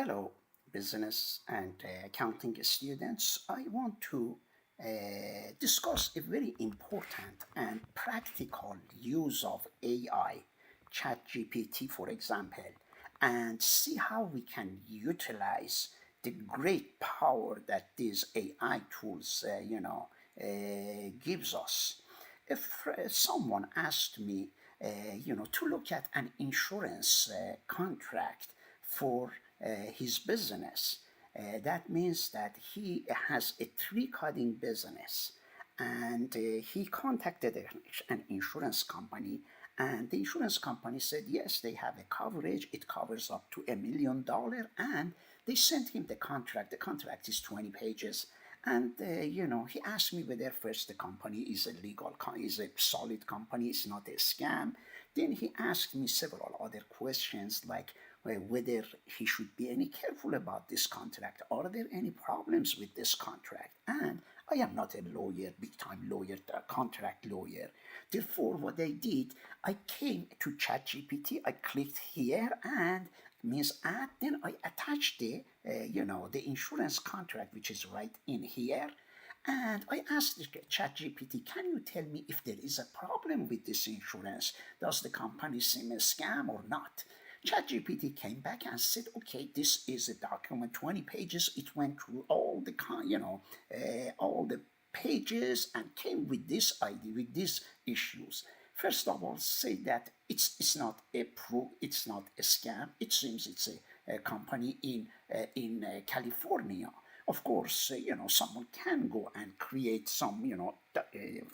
Hello, business and accounting students. I want to discuss a very important and practical use of AI, ChatGPT, for example, and see how we can utilize the great power that these AI tools, gives us. If someone asked me, to look at an insurance contract for his business. That means that he has a tree cutting business and he contacted an insurance company, and the insurance company said yes, they have a coverage, it covers up to $1 million, and they sent him the contract. The contract is 20 pages, and he asked me whether first the company is a legal is a solid company, it's not a scam. Then he asked me several other questions like whether he should be any careful about this contract. Are there any problems with this contract? And I am not a lawyer, big time lawyer, contract lawyer. Therefore, what I did, I came to ChatGPT, I clicked here and means add, then I attached the insurance contract, which is right in here. And I asked ChatGPT, can you tell me if there is a problem with this insurance? Does the company seem a scam or not? ChatGPT came back and said, okay, this is a document, 20 pages. It went through all the, all the pages and came with this idea, with these issues. First of all, say that it's not a it's not a scam. It seems it's a company in California. Of course, someone can go and create some,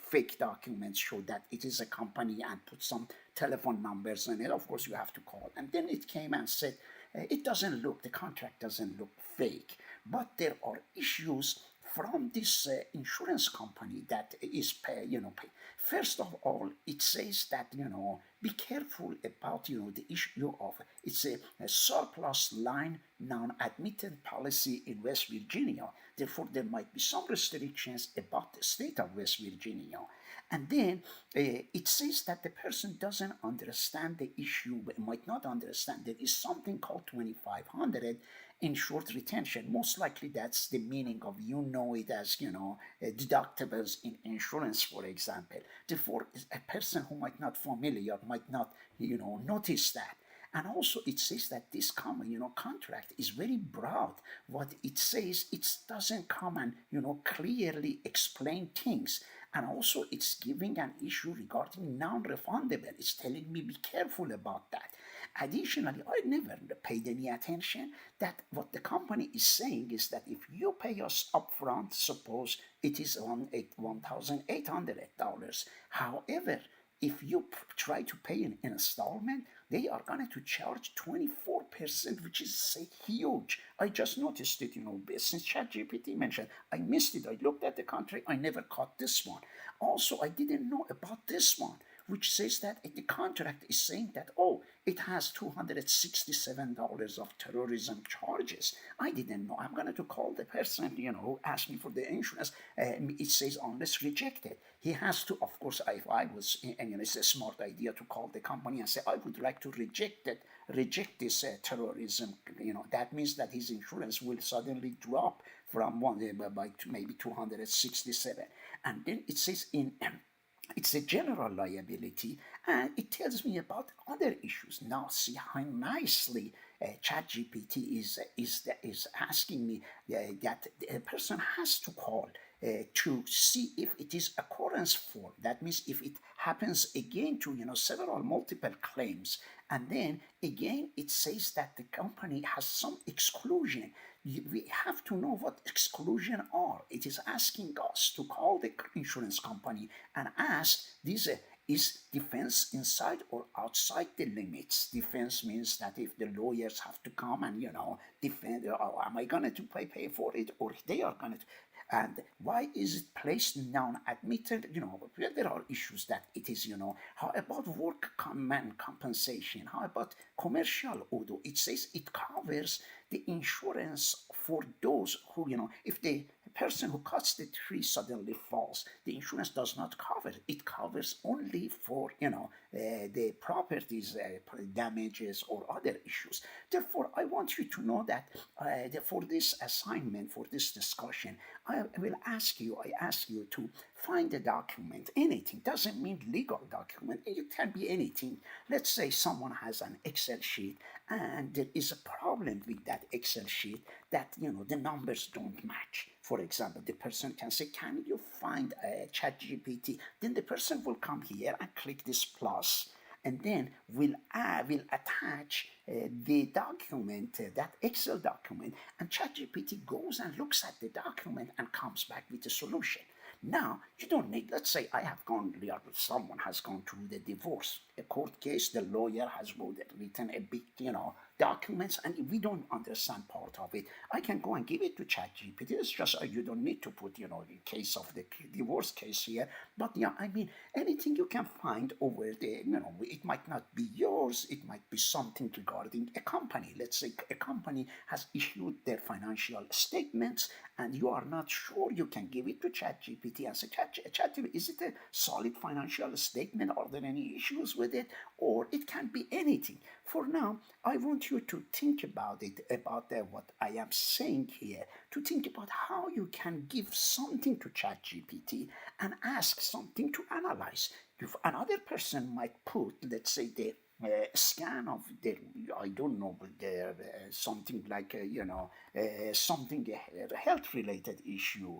fake documents, show that it is a company and put some telephone numbers in it. Of course, you have to call. And then it came and said, it doesn't look, the contract doesn't look fake, but there are issues from this insurance company that is pay. First of all, it says that be careful about the issue of it's a surplus line non-admitted policy in West Virginia. Therefore, there might be some restrictions about the state of West Virginia. And then it says that the person doesn't understand the issue, might not understand. There is something called 2500 insured retention. Most likely that's the meaning of it as deductibles in insurance, for example. Therefore, a person who might not familiar might not notice that. And also, it says that this common, contract is very broad. What it says, it doesn't come and clearly explain things. And also, it's giving an issue regarding non-refundable. It's telling me be careful about that. Additionally, I never paid any attention that what the company is saying is that if you pay us upfront, suppose it is on $1,800. However, if you try to pay an installment, they are going to charge 24%, which is huge. I just noticed it, since ChatGPT mentioned. I missed it. I looked at the contract. I never caught this one. Also, I didn't know about this one, which says that the contract is saying that, it has $267 of terrorism charges. I didn't know. I'm going to call the person, who asked me for the insurance. It says unless rejected. He has to, of course, if I was, and it's a smart idea to call the company and say, I would like to reject this terrorism. That means that his insurance will suddenly drop from by maybe 267. And then it says it's a general liability, and it tells me about other issues. Now, see how nicely ChatGPT is asking me that a person has to call to see if it is occurrence for. That means if it happens again to several multiple claims, and then again it says that the company has some exclusion. We have to know what exclusion are. It is asking us to call the insurance company and ask this. Is defense inside or outside the limits? Defense means that if the lawyers have to come and defend, am I going to pay for it, or they are going to? And why is it placed non-admitted? There are issues that it is. How about work compensation? How about commercial auto? It says it covers the insurance for those who, if the person who cuts the tree suddenly falls, the insurance does not cover. It covers only for, the properties, damages or other issues. Therefore, I want you to know that for this assignment, for this discussion, I ask you to find a document, anything, doesn't mean legal document, it can be anything. Let's say someone has an Excel sheet and there is a problem with that Excel sheet that, the numbers don't match. For example, the person can say, can you find a chat GPT? Then the person will come here and click this plus, and then will attach the document, that Excel document, and ChatGPT goes and looks at the document and comes back with a solution. Now, you don't need, let's say someone has gone through the divorce, a court case, the lawyer has written a big, documents, and we don't understand part of it. I can go and give it to ChatGPT. It's just, you don't need to put, the case of the divorce case here. But yeah, I mean, anything you can find over there, it might not be yours, it might be something regarding a company. Let's say a company has issued their financial statements and you are not sure, you can give it to ChatGPT and say, ChatGPT, is it a solid financial statement? Are there any issues with it? Or it can be anything. For now, I want you to think about it, about what I am saying here, to think about how you can give something to ChatGPT and ask something to analyze. If another person might put, let's say, the scan of their, I don't know, their something like, something health related issue,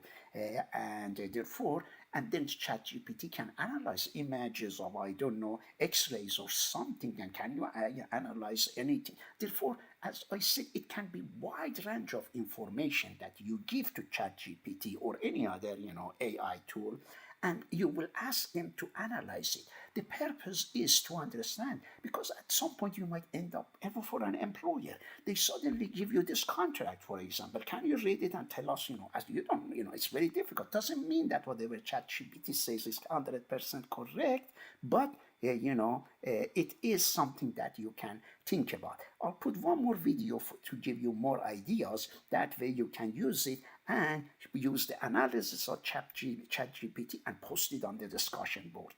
and therefore, and then ChatGPT can analyze images of, I don't know, X-rays or something, and can you analyze anything? Therefore, as I said, it can be wide range of information that you give to ChatGPT or any other, AI tool, and you will ask them to analyze it. The purpose is to understand, because at some point you might end up, ever for an employer, they suddenly give you this contract, for example. Can you read it and tell us, as you don't, it's very difficult. Doesn't mean that whatever ChatGPT says is 100% correct, but it is something that you can think about. I'll put one more video to give you more ideas. That way you can use it and use the analysis of ChatGPT and post it on the discussion board.